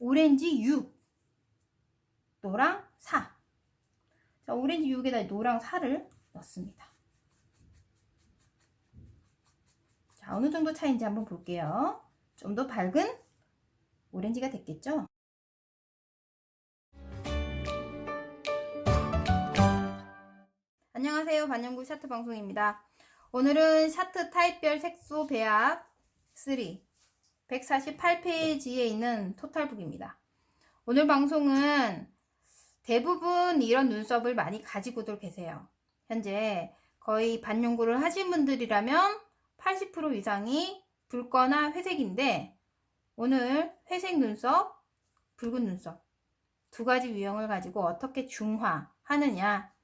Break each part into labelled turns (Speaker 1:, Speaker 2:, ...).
Speaker 1: 오렌지 6, 노랑 4. 자, 오렌지 6에다 노랑 4를 넣습니다. 자, 어느 정도 차이인지 한번 볼게요. 좀 더 밝은 오렌지가 됐겠죠? 안녕하세요. 반영구 샤트 방송입니다. 오늘은 샤트 타입별 색소 배합 3 148페이지에 있는 토탈북입니다. 오늘 방송은 대부분 이런 눈썹을 많이 가지고들 계세요. 현재 거의 반영구를 하신 분들이라면 80% 이상이 붉거나 회색인데, 오늘 회색 눈썹, 붉은 눈썹 두 가지 유형을 가지고 어떻게 중화하느냐,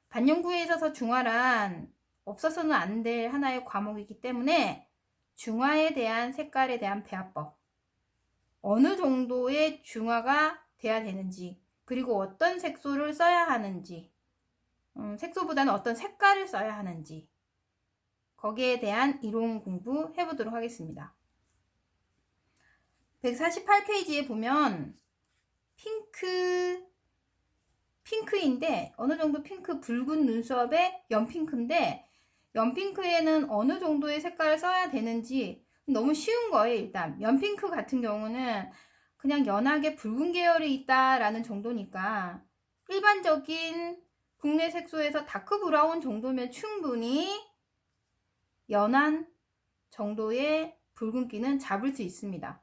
Speaker 1: 반영구에 있어서 중화란 없어서는 안 될 하나의 과목이기 때문에 중화에 대한 색깔에 대한 배합법, 어느 정도의 중화가 돼야 되는지, 그리고 어떤 색소를 써야 하는지, 색소보다는 어떤 색깔을 써야 하는지, 거기에 대한 이론 공부 해보도록 하겠습니다. 148페이지에 보면 핑크인데 어느 정도 핑크, 붉은 눈썹에 연핑크인데, 연핑크에는 어느 정도의 색깔을 써야 되는지 너무 쉬운 거예요. 일단 연핑크 같은 경우는 그냥 연하게 붉은 계열이 있다라는 정도니까, 일반적인 국내 색소에서 다크 브라운 정도면 충분히 연한 정도의 붉은기는 잡을 수 있습니다.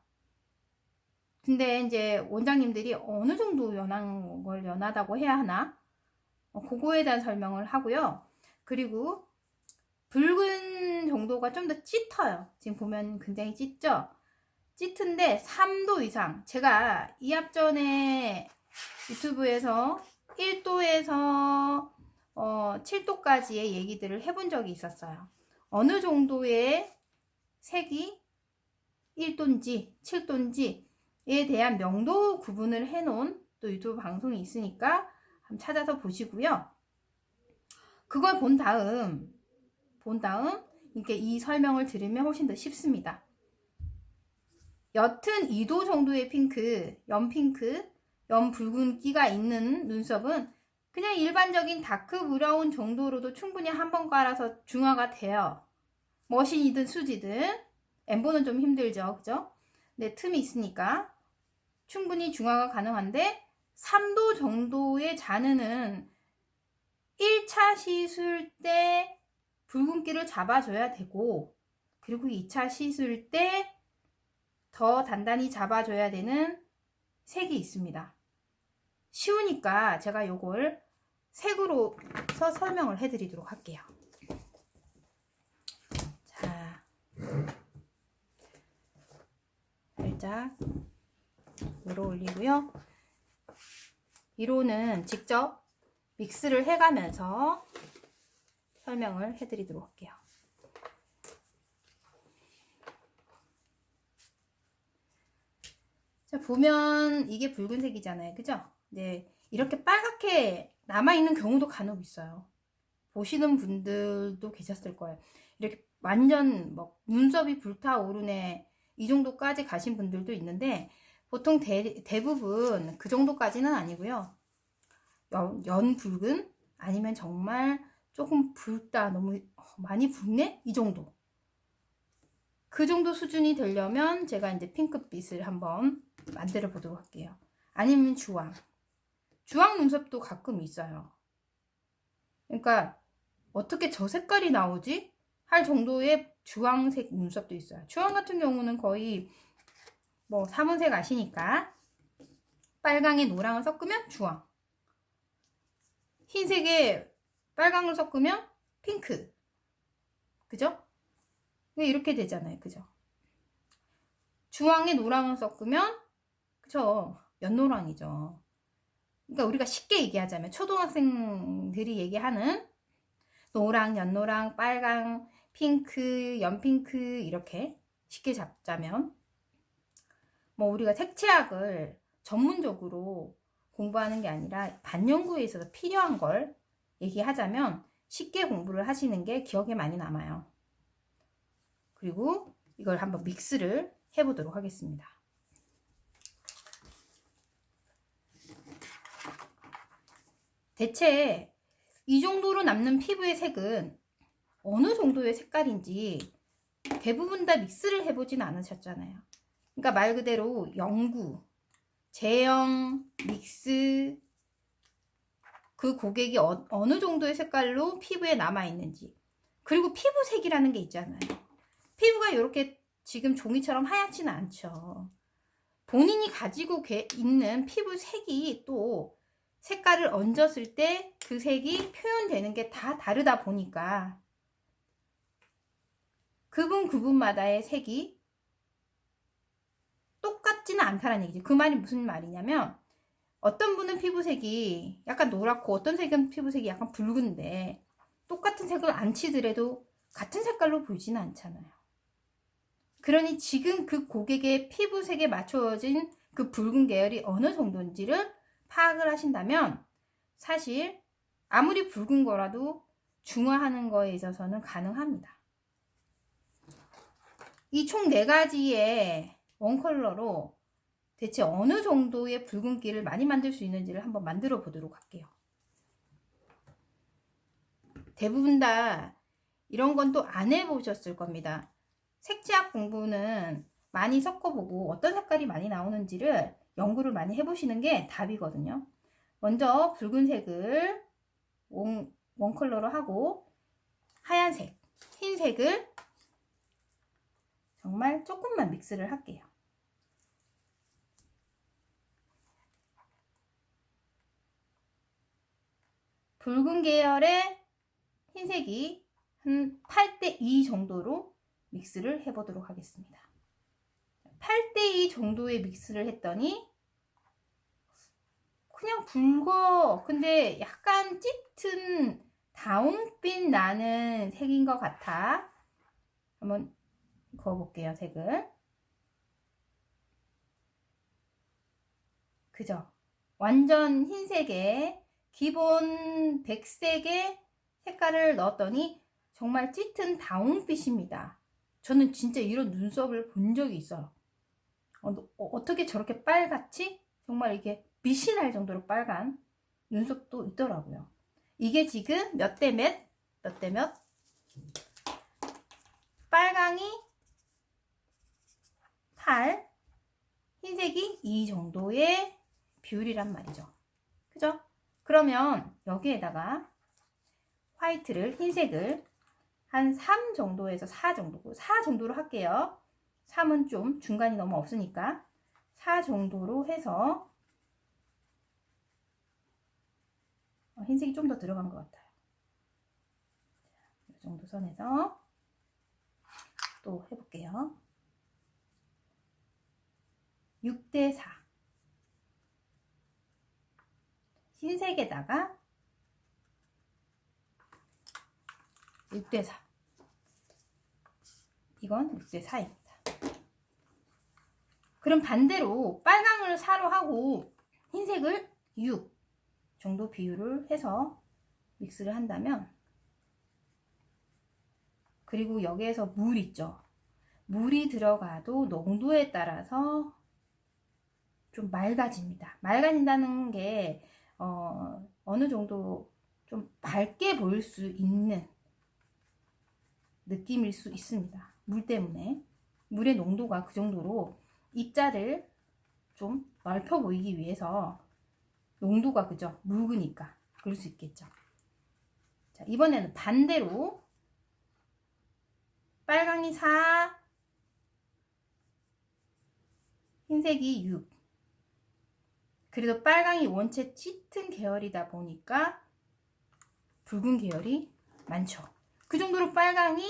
Speaker 1: 근데 이제 원장님들이 어느 정도 연한 걸 연하다고 해야 하나? 그거에 대한 설명을 하고요. 그리고 붉은 정도가 좀 더 짙어요. 지금 보면 굉장히 짙죠? 짙은데 3도 이상, 제가 이 앞전에 유튜브에서 1도에서 7도까지의 얘기들을 해본 적이 있었어요. 어느 정도의 색이 1도인지 7도인지에 대한 명도 구분을 해놓은 또 유튜브 방송이 있으니까 한번 찾아서 보시고요. 그걸 본 다음 이렇게 이 설명을 들으면 훨씬 더 쉽습니다. 옅은 2도 정도의 핑크, 연핑크, 연붉은기가 있는 눈썹은 그냥 일반적인 다크 브라운 정도로도 충분히 한번 깔아서 중화가 돼요. 머신이든 수지든. 엠보는 좀 힘들죠, 그죠? 근데 틈이 있으니까 충분히 중화가 가능한데, 3도 정도의 잔해는 1차 시술 때 붉은기를 잡아줘야 되고, 그리고 2차 시술 때 더 단단히 잡아줘야 되는 색이 있습니다. 쉬우니까 제가 요걸 색으로서 설명을 해드리도록 할게요. 자, 살짝 위로 올리고요. 위로는 직접 믹스를 해가면서 설명을 해드리도록 할게요. 자, 보면 이게 붉은색이잖아요, 그죠? 네, 이렇게 빨갛게 남아있는 경우도 간혹 있어요. 보시는 분들도 계셨을 거예요. 이렇게 완전 뭐 눈썹이 불타오르네, 이 정도까지 가신 분들도 있는데, 보통 대부분 그 정도까지는 아니고요. 연붉은, 아니면 정말 조금 붉다, 너무 많이 붉네? 이 정도. 그 정도 수준이 되려면 제가 이제 핑크빛을 한번 만들어 보도록 할게요. 아니면 주황 눈썹도 가끔 있어요. 그러니까 어떻게 저 색깔이 나오지? 할 정도의 주황색 눈썹도 있어요. 주황 같은 경우는 거의 뭐 사문색 아시니까, 빨강에 노랑을 섞으면 주황, 흰색에 빨강을 섞으면 핑크, 그죠? 이렇게 되잖아요, 그죠? 주황에 노랑을 섞으면, 그죠, 연노랑이죠. 그러니까 우리가 쉽게 얘기하자면 초등학생들이 얘기하는 노랑, 연노랑, 빨강, 핑크, 연핑크, 이렇게 쉽게 잡자면, 뭐 우리가 색채학을 전문적으로 공부하는 게 아니라 반영구에 있어서 필요한 걸 얘기하자면 쉽게 공부를 하시는 게 기억에 많이 남아요. 그리고 이걸 한번 믹스를 해보도록 하겠습니다. 대체 이 정도로 남는 피부의 색은 어느 정도의 색깔인지 대부분 다 믹스를 해보진 않으셨잖아요. 그러니까 말 그대로 영구, 제형, 믹스, 그 고객이 어느 정도의 색깔로 피부에 남아있는지, 그리고 피부색이라는 게 있잖아요. 피부가 이렇게 지금 종이처럼 하얗지는 않죠. 본인이 가지고 있는 피부색이 또 색깔을 얹었을 때 그 색이 표현되는 게 다 다르다 보니까 그분마다의 색이 똑같지는 않다는 얘기죠. 그 말이 무슨 말이냐면 어떤 분은 피부색이 약간 노랗고 어떤 색은 피부색이 약간 붉은데 똑같은 색을 안 치더라도 같은 색깔로 보이지는 않잖아요. 그러니 지금 그 고객의 피부색에 맞춰진 그 붉은 계열이 어느 정도인지를 파악을 하신다면 사실 아무리 붉은 거라도 중화하는 거에 있어서는 가능합니다. 이 총 4가지의 원컬러로 대체 어느 정도의 붉은기를 많이 만들 수 있는지를 한번 만들어 보도록 할게요. 대부분 다 이런 건 또 안 해보셨을 겁니다. 색지학 공부는 많이 섞어보고 어떤 색깔이 많이 나오는지를 연구를 많이 해보시는 게 답이거든요. 먼저 붉은색을 원컬러로 하고 하얀색, 흰색을 정말 조금만 믹스를 할게요. 붉은 계열의 흰색이 한 8:2 정도로 믹스를 해보도록 하겠습니다. 8:2 정도의 믹스를 했더니 그냥 붉어. 근데 약간 짙은 다운빛 나는 색인 것 같아. 한번 그어볼게요, 색을. 그죠? 완전 흰색에 기본 백색의 색깔을 넣었더니 정말 짙은 다운빛입니다. 저는 진짜 이런 눈썹을 본 적이 있어요. 어떻게 저렇게 빨갛지? 정말 이게 빛이 날 정도로 빨간 눈썹도 있더라고요. 이게 지금 몇 대 몇? 빨강이 8, 흰색이 2 정도의 비율이란 말이죠. 그죠? 그러면 여기에다가 화이트를, 흰색을 한 3 정도에서 4 정도고 4 정도로 할게요. 3은 좀 중간이 너무 없으니까 4 정도로 해서 흰색이 좀 더 들어간 것 같아요. 이 정도 선에서 또 해볼게요. 6:4 흰색에다가 6:4 이건 6:4입니다. 그럼 반대로 빨강을 4로 하고 흰색을 6 정도 비율을 해서 믹스를 한다면, 그리고 여기에서 물 있죠. 물이 들어가도 농도에 따라서 좀 맑아집니다. 맑아진다는 게 어느 정도 좀 밝게 보일 수 있는 느낌일 수 있습니다. 물 때문에. 물의 농도가 그 정도로 입자를 좀 넓혀 보이기 위해서 농도가, 그죠? 묽으니까 그럴 수 있겠죠. 자, 이번에는 반대로 빨강이 4, 흰색이 6. 그래도 빨강이 원체 짙은 계열이다 보니까 붉은 계열이 많죠. 그 정도로 빨강이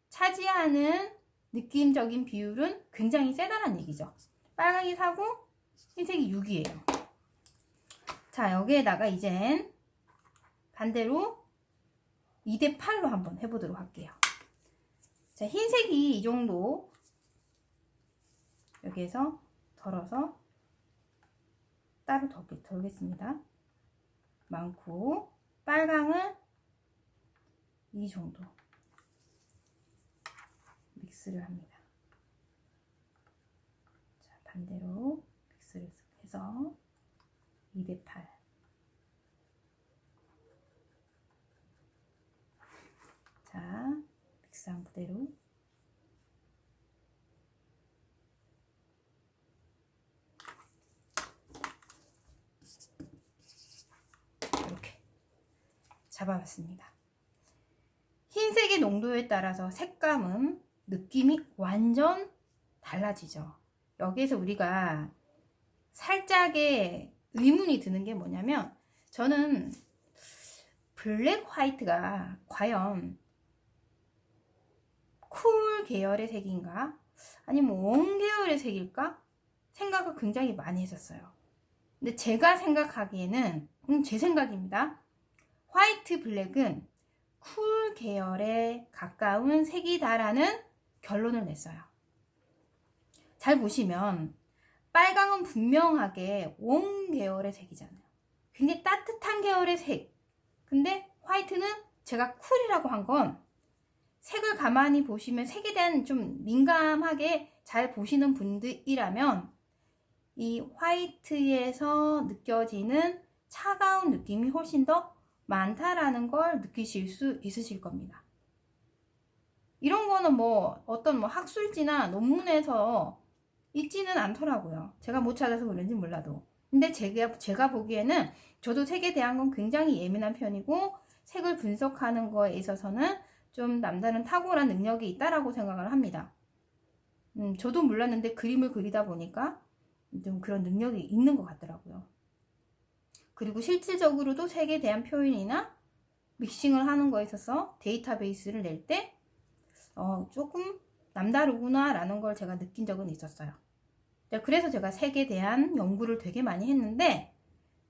Speaker 1: 차지하는 느낌적인 비율은 굉장히 세다는 얘기죠. 빨강이 4고 흰색이 6이에요. 자, 여기에다가 이젠 반대로 2:8로 한번 해보도록 할게요. 자, 흰색이 이 정도 여기에서 덜어서 따로 덜겠습니다. 많고 빨강을 이 정도 믹스를 합니다. 자, 반대로 믹스를 해서 2:8 잡아봤습니다. 흰색의 농도에 따라서 색감은 느낌이 완전 달라지죠. 여기에서 우리가 살짝의 의문이 드는 게 뭐냐면, 저는 블랙 화이트가 과연 쿨 계열의 색인가 아니면 원 계열의 색일까 생각을 굉장히 많이 했었어요. 근데 제가 생각하기에는 제 생각입니다. 화이트 블랙은 쿨 계열에 가까운 색이다라는 결론을 냈어요. 잘 보시면 빨강은 분명하게 원 계열의 색이잖아요. 굉장히 따뜻한 계열의 색. 근데 화이트는 제가 쿨이라고 한 건 색을 가만히 보시면 색에 대한 좀 민감하게 잘 보시는 분들이라면 이 화이트에서 느껴지는 차가운 느낌이 훨씬 더 많다라는 걸 느끼실 수 있으실 겁니다. 이런 거는 어떤 학술지나 논문에서 있지는 않더라고요. 제가 못 찾아서 그런지 몰라도. 근데 제가 보기에는 저도 색에 대한 건 굉장히 예민한 편이고, 색을 분석하는 거에 있어서는 좀 남다른 탁월한 능력이 있다라고 생각을 합니다. 저도 몰랐는데 그림을 그리다 보니까 좀 그런 능력이 있는 것 같더라고요. 그리고 실질적으로도 색에 대한 표현이나 믹싱을 하는 거에 있어서 데이터베이스를 낼 때 조금 남다르구나 라는 걸 제가 느낀 적은 있었어요. 그래서 제가 색에 대한 연구를 되게 많이 했는데,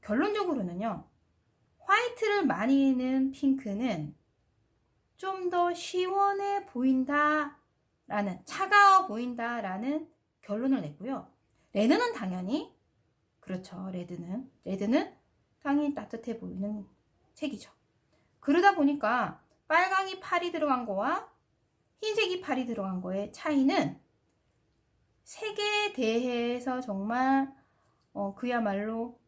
Speaker 1: 결론적으로는요, 화이트를 많이 넣은 핑크는 좀 더 시원해 보인다 라는, 차가워 보인다 라는 결론을 냈고요. 레드는 당연히 그렇죠. 레드는 당연히 따뜻해 보이는 색이죠. 그러다 보니까 빨강이 팔이 들어간 거와 흰색이 팔이 들어간 거의 차이는 색에 대해서 정말 그야말로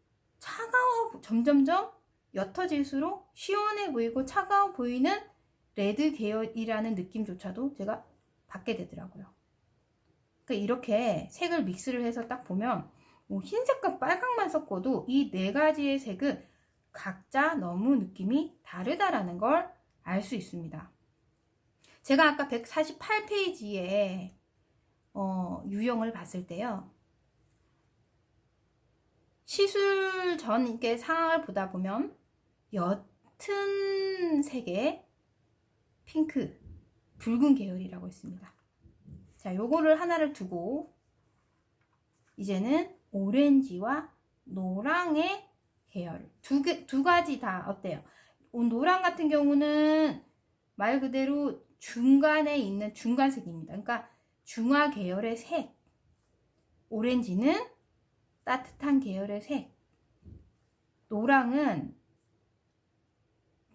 Speaker 1: 점점점 옅어질수록 시원해 보이고 차가워 보이는 레드 계열이라는 느낌조차도 제가 받게 되더라고요. 그러니까 이렇게 색을 믹스를 해서 딱 보면 흰색과 빨강만 섞어도 이 네 가지의 색은 각자 너무 느낌이 다르다라는 걸 알 수 있습니다. 제가 아까 148페이지에 유형을 봤을 때요, 시술 전 이렇게 상황을 보다 보면 옅은 색의 핑크, 붉은 계열이라고 있습니다. 자, 요거를 하나를 두고 이제는 오렌지와 노랑의 계열 두 가지 다 어때요? 노랑 같은 경우는 말 그대로 중간에 있는 중간색입니다. 그러니까 중화 계열의 색. 오렌지는 따뜻한 계열의 색. 노랑은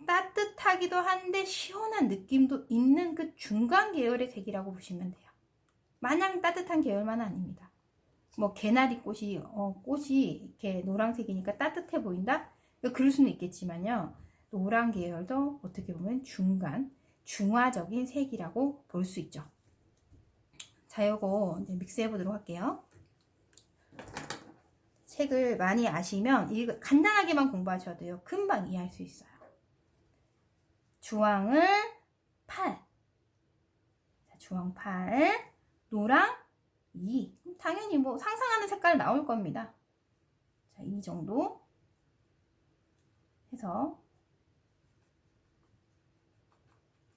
Speaker 1: 따뜻하기도 한데 시원한 느낌도 있는 그 중간 계열의 색이라고 보시면 돼요. 마냥 따뜻한 계열만 아닙니다. 개나리 꽃이 이렇게 노란색이니까 따뜻해 보인다? 그럴 수는 있겠지만요. 노란 계열도 어떻게 보면 중화적인 색이라고 볼 수 있죠. 자, 요거 이제 믹스해 보도록 할게요. 색을 많이 아시면 이거 간단하게만 공부하셔도요, 금방 이해할 수 있어요. 주황을 8, 주황 8, 노랑 2. 당연히 상상하는 색깔 나올 겁니다. 자, 이 정도 해서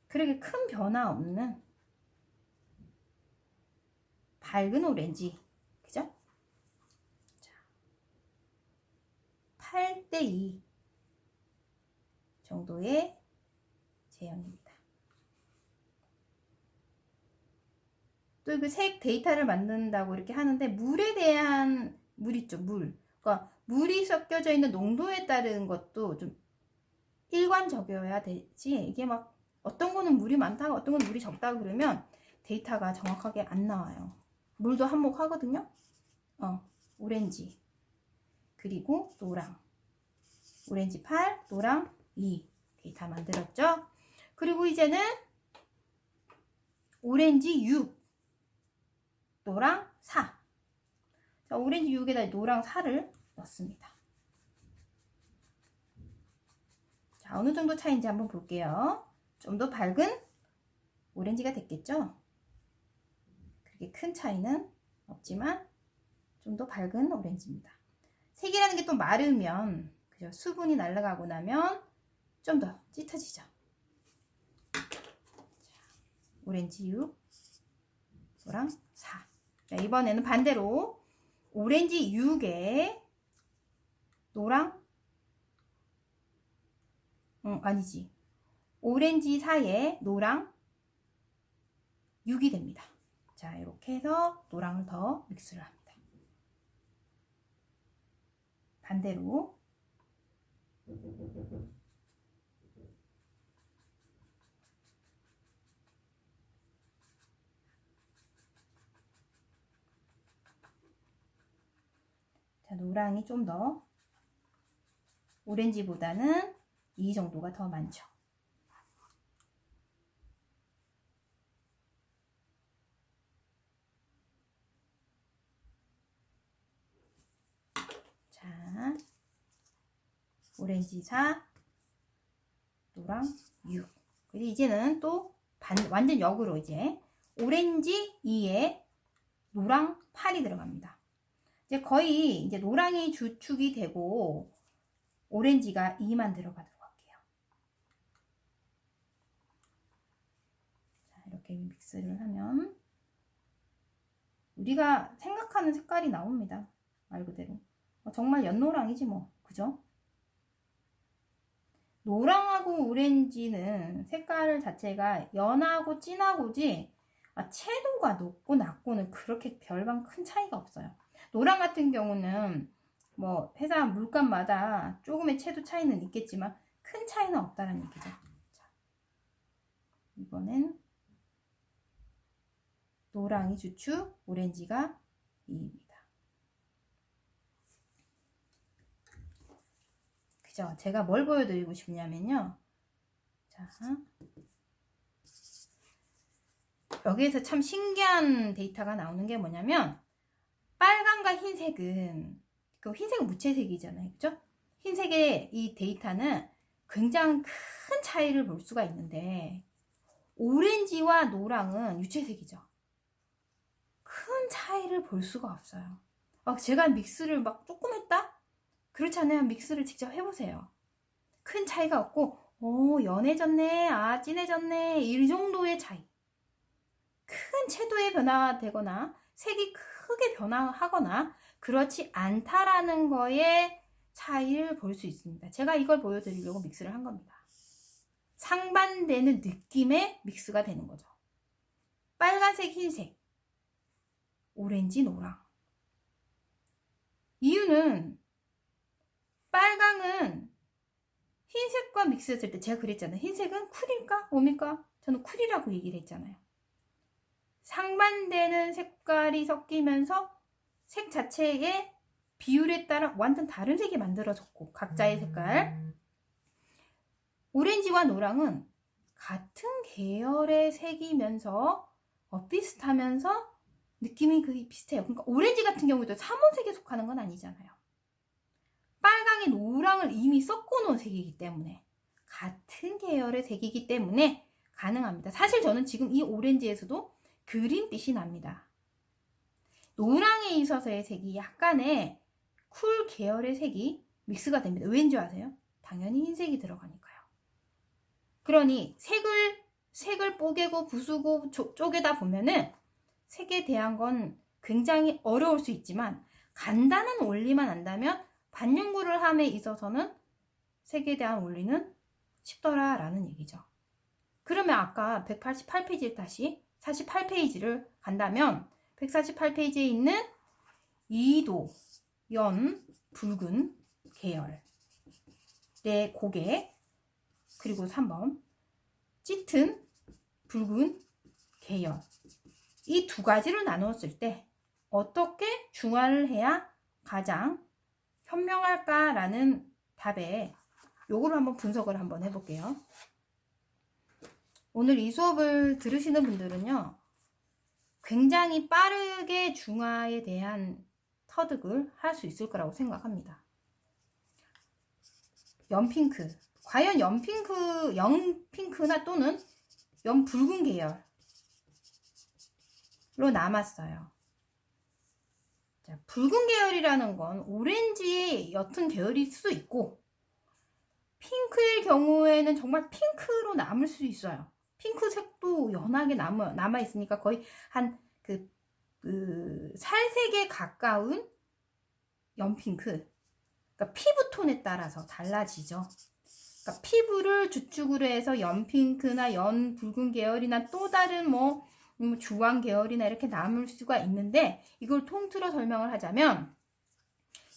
Speaker 1: 그렇게 큰 변화 없는 밝은 오렌지, 그죠? 자, 8:2 정도의 제형입니다. 또 그 색 데이터를 만든다고 이렇게 하는데, 물에 대한, 물 있죠, 물. 그러니까 물이 섞여져 있는 농도에 따른 것도 좀 일관적이어야 되지, 이게 어떤 거는 물이 많다, 어떤 거는 물이 적다 그러면 데이터가 정확하게 안 나와요. 물도 한몫하거든요. 오렌지, 그리고 노랑, 오렌지 8, 노랑 2 데이터 만들었죠. 그리고 이제는 오렌지 6, 노랑 4. 자, 오렌지 6에다 노랑 4를 넣습니다. 자, 자, 어느 정도 차이인지 한번 볼게요. 좀 더 밝은 오렌지가 됐겠죠? 그렇게 큰 차이는 없지만 좀 더 밝은 오렌지입니다. 색이라는 게 또 마르면, 그죠? 수분이 날아가고 나면 좀 더 짙어지죠. 자, 오렌지 6, 노랑 4. 자, 이번에는 반대로 오렌지 6에 노랑, 아니지. 오렌지 4에 노랑 6이 됩니다. 자, 이렇게 해서 노랑을 더 믹스를 합니다. 반대로 자, 노랑이 좀 더 오렌지보다는 이 정도가 더 많죠. 자, 오렌지 4, 노랑 6. 그리고 이제는 또 완전 역으로 이제 오렌지 2에 노랑 8이 들어갑니다. 이제 거의 이제 노랑이 주축이 되고 오렌지가 2만 들어가도록 할게요. 자, 이렇게 믹스를 하면 우리가 생각하는 색깔이 나옵니다. 말 그대로. 정말 연노랑이지 뭐. 그죠? 노랑하고 오렌지는 색깔 자체가 연하고 진하고지 채도가 높고 낮고는 그렇게 별반 큰 차이가 없어요. 노랑 같은 경우는 뭐 회사 물감마다 조금의 채도 차이는 있겠지만 큰 차이는 없다는 얘기죠. 자, 이번엔 노랑이 주축, 오렌지가 2입니다. 그죠? 제가 뭘 보여드리고 싶냐면요. 자, 여기에서 참 신기한 데이터가 나오는 게 뭐냐면 빨강과 흰색은 그 흰색은 무채색이잖아요. 그죠? 흰색의 이 데이터는 굉장히 큰 차이를 볼 수가 있는데 오렌지와 노랑은 유채색이죠. 큰 차이를 볼 수가 없어요. 제가 믹스를 막 조금 했다? 그렇지 않아요. 믹스를 직접 해보세요. 큰 차이가 없고 연해졌네, 진해졌네, 이 정도의 차이. 큰 채도의 변화가 되거나 색이 크게 변화하거나 그렇지 않다라는 거에 차이를 볼 수 있습니다. 제가 이걸 보여드리려고 믹스를 한 겁니다. 상반되는 느낌의 믹스가 되는 거죠. 빨간색, 흰색, 오렌지, 노랑. 이유는 빨강은 흰색과 믹스했을 때 제가 그랬잖아요. 흰색은 쿨일까? 뭡니까? 저는 쿨이라고 얘기를 했잖아요. 상반되는 색깔이 섞이면서 색 자체의 비율에 따라 완전 다른 색이 만들어졌고 각자의 색깔. 오렌지와 노랑은 같은 계열의 색이면서 비슷하면서 느낌이 거의 비슷해요. 그러니까 오렌지 같은 경우도 삼원색에 속하는 건 아니잖아요. 빨강이 노랑을 이미 섞어놓은 색이기 때문에 같은 계열의 색이기 때문에 가능합니다. 사실 저는 지금 이 오렌지에서도 그린빛이 납니다. 노랑에 있어서의 색이 약간의 쿨 계열의 색이 믹스가 됩니다. 왠지 아세요? 당연히 흰색이 들어가니까요. 그러니 색을 뽀개고 부수고 쪼개다 보면은 색에 대한 건 굉장히 어려울 수 있지만 간단한 원리만 안다면 반영구를 함에 있어서는 색에 대한 원리는 쉽더라라는 얘기죠. 그러면 아까 188페이지를 다시 48페이지를 간다면 148페이지에 있는 2도 연 붉은 계열의 고개 그리고 3번 짙은 붉은 계열 이 두 가지를 나누었을 때 어떻게 중화를 해야 가장 현명할까라는 답에 요거를 한번 분석을 한번 해볼게요. 오늘 이 수업을 들으시는 분들은요. 굉장히 빠르게 중화에 대한 터득을 할 수 있을 거라고 생각합니다. 연핑크 과연 연핑크나 또는 연붉은 계열로 남았어요. 자, 붉은 계열이라는 건 오렌지의 옅은 계열일 수도 있고, 핑크의 경우에는 정말 핑크로 남을 수 있어요. 핑크색도 연하게 남아 있으니까 거의 한 살색에 가까운 연핑크. 그러니까 피부톤에 따라서 달라지죠. 그러니까 피부를 주축으로 해서 연핑크나 연붉은 계열이나 또 다른 주황 계열이나 이렇게 남을 수가 있는데, 이걸 통틀어 설명을 하자면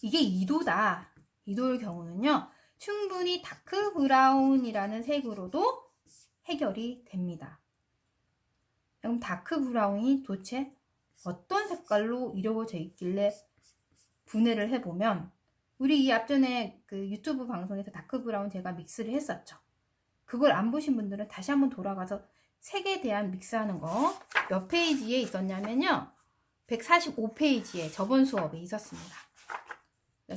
Speaker 1: 이게 2도다. 2도의 경우는요, 충분히 다크 브라운이라는 색으로도 해결이 됩니다. 그럼 다크 브라운이 도대체 어떤 색깔로 이루어져 있길래 분해를 해보면, 우리 이 앞전에 그 유튜브 방송에서 다크 브라운 제가 믹스를 했었죠. 그걸 안 보신 분들은 다시 한번 돌아가서 색에 대한 믹스하는 거 몇 페이지에 있었냐면요, 145페이지에 저번 수업에 있었습니다.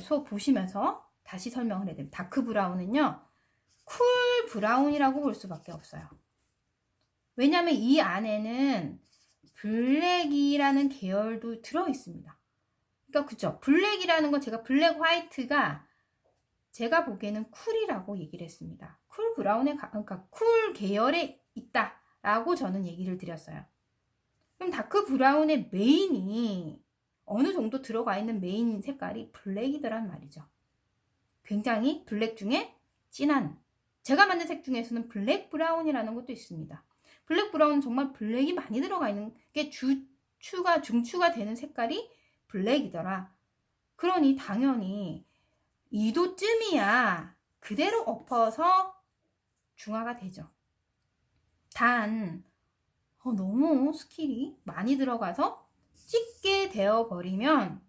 Speaker 1: 수업 보시면서 다시 설명을 해드립니다. 다크 브라운은요, 쿨 브라운이라고 볼 수밖에 없어요. 왜냐하면 이 안에는 블랙이라는 계열도 들어 있습니다. 그러니까 그죠? 블랙이라는 건 제가 블랙 화이트가 제가 보기에는 쿨이라고 얘기를 했습니다. 쿨 브라운에 그러니까 쿨 계열에 있다라고 저는 얘기를 드렸어요. 그럼 다크 브라운의 메인이 어느 정도 들어가 있는 메인 색깔이 블랙이더란 말이죠. 굉장히 블랙 중에 진한, 제가 만든 색 중에서는 블랙 브라운이라는 것도 있습니다. 블랙 브라운은 정말 블랙이 많이 들어가 있는 게 중추가 되는 색깔이 블랙이더라. 그러니 당연히 2도쯤이야 그대로 엎어서 중화가 되죠. 단 너무 스킬이 많이 들어가서 짙게 되어버리면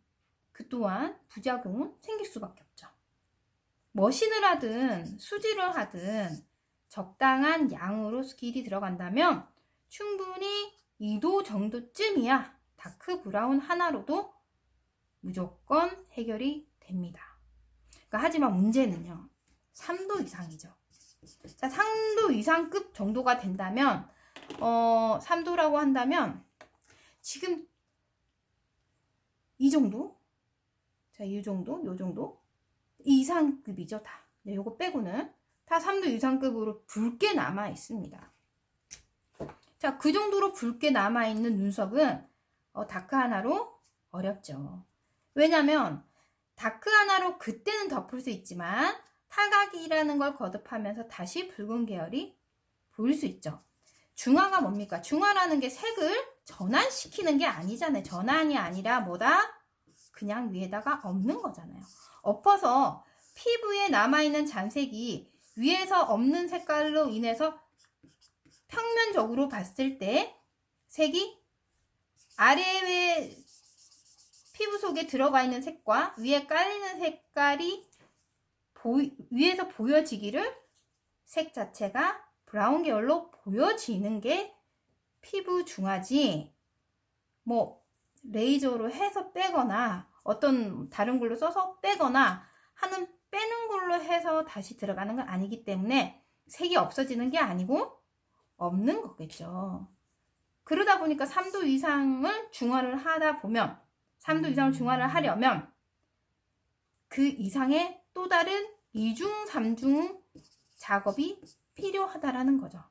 Speaker 1: 그 또한 부작용은 생길 수밖에 없죠. 머신을 하든 수지를 하든 적당한 양으로 스킬이 들어간다면 충분히 2도 정도쯤이야 다크 브라운 하나로도 무조건 해결이 됩니다. 그러니까 하지만 문제는요, 3도 이상이죠. 자, 3도 이상급 정도가 된다면 3도라고 한다면 지금 이 정도? 자, 이 정도? 요 정도? 이상급이죠, 다. 네, 요거 빼고는 다 3도 이상급으로 붉게 남아 있습니다. 자, 그 정도로 붉게 남아 있는 눈썹은 다크 하나로 어렵죠. 왜냐면 다크 하나로 그때는 덮을 수 있지만 탈각이라는 걸 거듭하면서 다시 붉은 계열이 보일 수 있죠. 중화가 뭡니까? 중화라는 게 색을 전환시키는 게 아니잖아요. 전환이 아니라 뭐다? 그냥 위에다가 엎는 거잖아요. 엎어서 피부에 남아있는 잔색이 위에서 엎는 색깔로 인해서 평면적으로 봤을 때 색이 아래에 피부 속에 들어가 있는 색과 위에 깔리는 색깔이 위에서 보여지기를 색 자체가 브라운 계열로 보여지는 게 피부 중화지, 레이저로 해서 빼거나 어떤 다른 걸로 써서 빼거나 하는 빼는 걸로 해서 다시 들어가는 건 아니기 때문에 색이 없어지는 게 아니고 없는 거겠죠. 그러다 보니까 3도 이상을 중화를 하다 보면 3도 이상을 중화를 하려면 그 이상의 또 다른 2중, 3중 작업이 필요하다라는 거죠.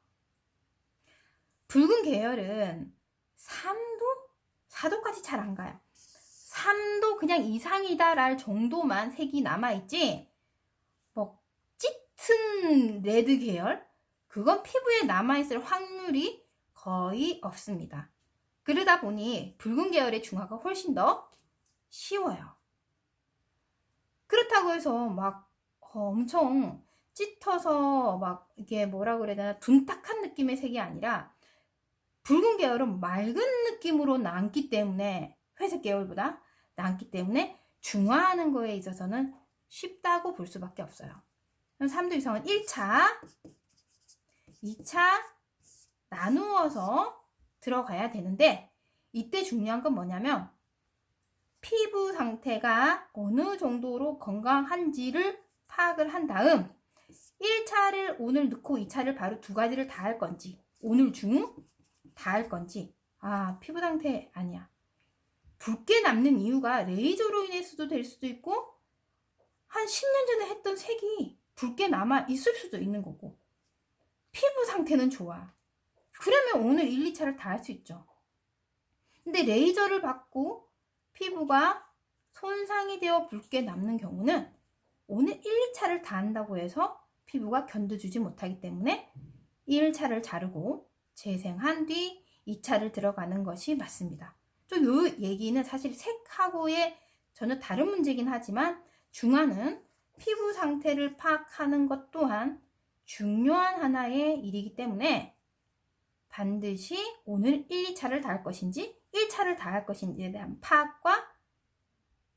Speaker 1: 붉은 계열은 3도? 4도까지 잘 안 가요. 3도 그냥 이상이다랄 정도만 색이 남아있지, 짙은 레드 계열? 그건 피부에 남아있을 확률이 거의 없습니다. 그러다 보니 붉은 계열의 중화가 훨씬 더 쉬워요. 그렇다고 해서 엄청 짙어서 이게 뭐라 그래야 되나, 둔탁한 느낌의 색이 아니라 붉은 계열은 맑은 느낌으로 남기 때문에, 회색 계열보다 남기 때문에 중화하는 거에 있어서는 쉽다고 볼 수밖에 없어요. 3도 이상은 1차, 2차 나누어서 들어가야 되는데, 이때 중요한 건 뭐냐면 피부 상태가 어느 정도로 건강한지를 파악을 한 다음 1차를 오늘 넣고 2차를 바로 두 가지를 다 할 건지, 오늘 중 다 할 건지. 아, 피부 상태 아니야. 붉게 남는 이유가 레이저로 인해서도 될 수도 있고, 한 10년 전에 했던 색이 붉게 남아 있을 수도 있는 거고, 피부 상태는 좋아. 그러면 오늘 1, 2차를 다 할 수 있죠. 근데 레이저를 받고 피부가 손상이 되어 붉게 남는 경우는 오늘 1, 2차를 다 한다고 해서 피부가 견뎌주지 못하기 때문에 1차를 자르고 재생한 뒤 2차를 들어가는 것이 맞습니다. 좀 요 얘기는 사실 색하고의 전혀 다른 문제긴 하지만 중화는 피부 상태를 파악하는 것 또한 중요한 하나의 일이기 때문에 반드시 오늘 1, 2차를 다 할 것인지 1차를 다 할 것인지에 대한 파악과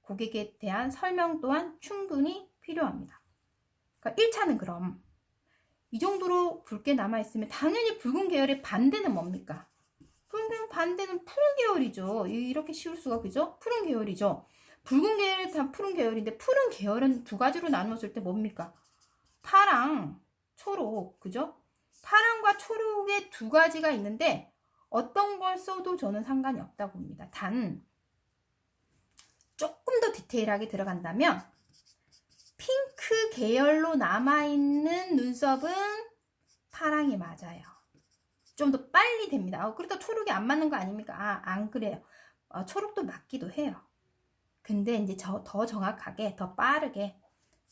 Speaker 1: 고객에 대한 설명 또한 충분히 필요합니다. 그러니까 1차는 그럼 이 정도로 붉게 남아있으면 당연히 붉은 계열의 반대는 뭡니까? 붉은 반대는 푸른 계열이죠. 이렇게 씌울 수가, 그죠? 푸른 계열이죠. 붉은 계열이 다 푸른 계열인데 푸른 계열은 두 가지로 나누었을 때 뭡니까? 파랑, 초록, 그죠? 파랑과 초록의 두 가지가 있는데 어떤 걸 써도 저는 상관이 없다고 봅니다. 단 조금 더 디테일하게 들어간다면 핑크 계열로 남아있는 눈썹은 파랑이 맞아요. 좀 더 빨리 됩니다. 그러다 초록이 안 맞는 거 아닙니까? 안 그래요. 초록도 맞기도 해요. 근데 이제 더 정확하게, 더 빠르게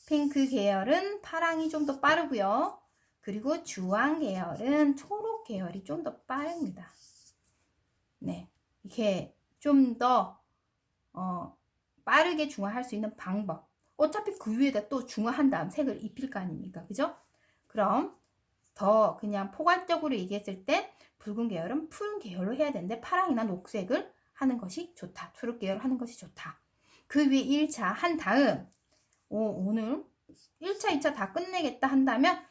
Speaker 1: 핑크 계열은 파랑이 좀 더 빠르고요. 그리고 주황 계열은 초록 계열이 좀 더 빠릅니다. 네, 이렇게 좀 더 빠르게 중화할 수 있는 방법. 어차피 그 위에다 또 중화한 다음 색을 입힐 거 아닙니까? 그죠? 그럼 더 그냥 포괄적으로 얘기했을 때 붉은 계열은 푸른 계열로 해야 되는데 파랑이나 녹색을 하는 것이 좋다. 초록 계열을 하는 것이 좋다. 그 위에 1차 한 다음 오늘 1차, 2차 다 끝내겠다 한다면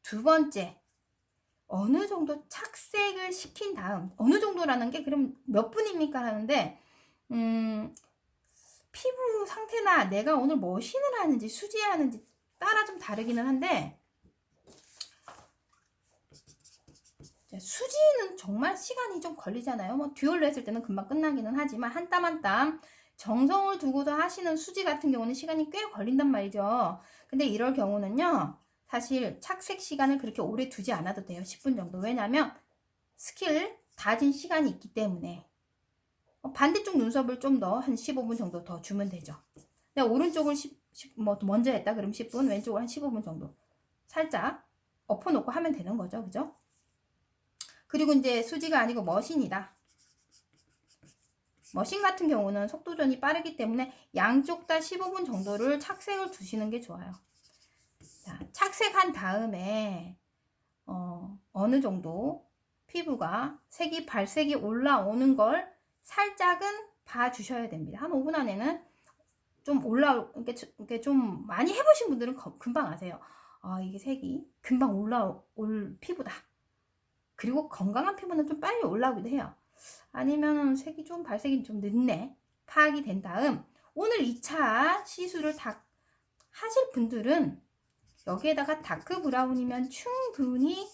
Speaker 1: 두 번째 어느 정도 착색을 시킨 다음, 어느 정도라는 게 그럼 몇 분입니까 하는데 피부 상태나 내가 오늘 머신을 하는지 수지하는지 따라 좀 다르기는 한데 수지는 정말 시간이 좀 걸리잖아요. 뭐 듀얼로 했을 때는 금방 끝나기는 하지만 한 땀 한 땀 정성을 두고서 하시는 수지 같은 경우는 시간이 꽤 걸린단 말이죠. 근데 이럴 경우는요, 사실 착색 시간을 그렇게 오래 두지 않아도 돼요. 10분 정도. 왜냐면 스킬 다진 시간이 있기 때문에. 반대쪽 눈썹을 좀 더 한 15분 정도 더 주면 되죠. 내가 오른쪽을 먼저 했다 그럼 10분, 왼쪽을 한 15분 정도 살짝 엎어놓고 하면 되는 거죠. 그죠? 그리고 이제 수지가 아니고 머신이다. 머신 같은 경우는 속도전이 빠르기 때문에 양쪽 다 15분 정도를 착색을 두시는 게 좋아요. 자, 착색한 다음에 어느 정도 피부가 발색이 올라오는 걸 살짝은 봐주셔야 됩니다. 한 5분 안에는 좀 이렇게 좀 많이 해보신 분들은 금방 아세요. 이게 색이 금방 올라올 피부다. 그리고 건강한 피부는 좀 빨리 올라오기도 해요. 아니면 발색이 좀 늦네. 파악이 된 다음 오늘 2차 시술을 다 하실 분들은 여기에다가 다크 브라운이면 충분히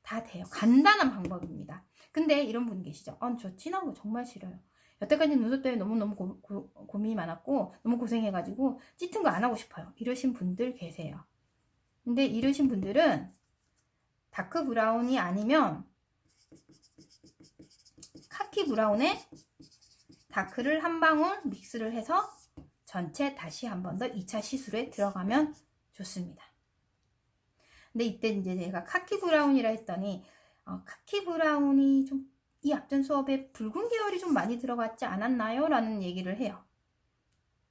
Speaker 1: 다 돼요. 간단한 방법입니다. 근데 이런 분 계시죠? 저 진한 거 정말 싫어요. 여태까지 눈썹 때문에 너무너무 고민이 많았고 너무 고생해가지고 짙은 거 안 하고 싶어요. 이러신 분들 계세요. 근데 이러신 분들은 다크 브라운이 아니면 카키 브라운에 다크를 한 방울 믹스를 해서 전체 다시 한 번 더 2차 시술에 들어가면 좋습니다. 근데 이때 이제 제가 카키 브라운이라 했더니 카키 브라운이 좀 이 앞전 수업에 붉은 계열이 좀 많이 들어갔지 않았나요? 라는 얘기를 해요.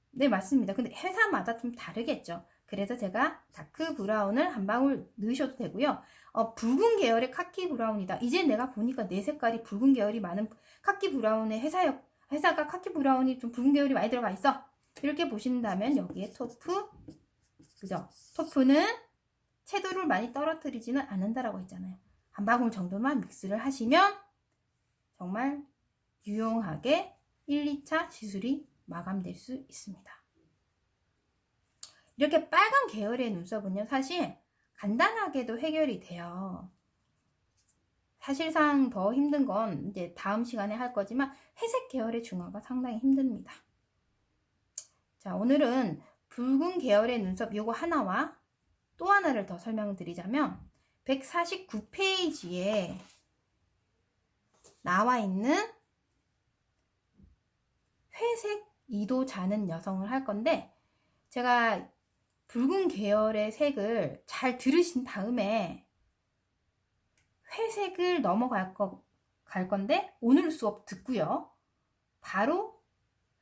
Speaker 1: 네, 맞습니다. 근데 회사마다 좀 다르겠죠. 그래서 제가 다크 브라운을 한 방울 넣으셔도 되고요. 붉은 계열의 카키 브라운이다. 이제 내가 보니까 내 색깔이 붉은 계열이 많은 카키 브라운의 회사가 카키 브라운이 좀 붉은 계열이 많이 들어가 있어. 이렇게 보신다면 여기에 토프, 그죠? 토프는 채도를 많이 떨어뜨리지는 않는다라고 했잖아요. 한 방울 정도만 믹스를 하시면 정말 유용하게 1, 2차 시술이 마감될 수 있습니다. 이렇게 빨간 계열의 눈썹은요, 사실 간단하게도 해결이 돼요. 사실상 더 힘든 건 이제 다음 시간에 할 거지만 회색 계열의 중화가 상당히 힘듭니다. 자, 오늘은 붉은 계열의 눈썹 요거 하나와 또 하나를 더 설명드리자면 149페이지에 나와 있는 회색 2도 자는 여성을 할 건데, 제가 붉은 계열의 색을 잘 들으신 다음에 회색을 넘어갈 건데, 오늘 수업 듣고요. 바로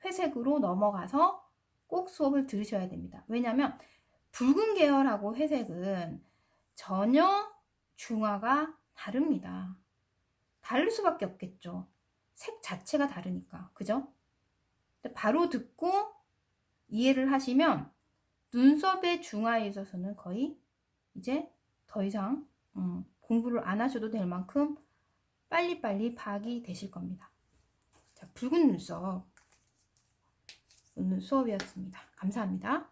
Speaker 1: 회색으로 넘어가서 꼭 수업을 들으셔야 됩니다. 왜냐하면 붉은 계열하고 회색은 전혀 중화가 다릅니다. 다를 수밖에 없겠죠. 색 자체가 다르니까. 그죠? 바로 듣고 이해를 하시면 눈썹의 중화에 있어서는 거의 이제 더 이상 공부를 안 하셔도 될 만큼 빨리빨리 파악이 되실 겁니다. 자, 붉은 눈썹 오늘 수업이었습니다. 감사합니다.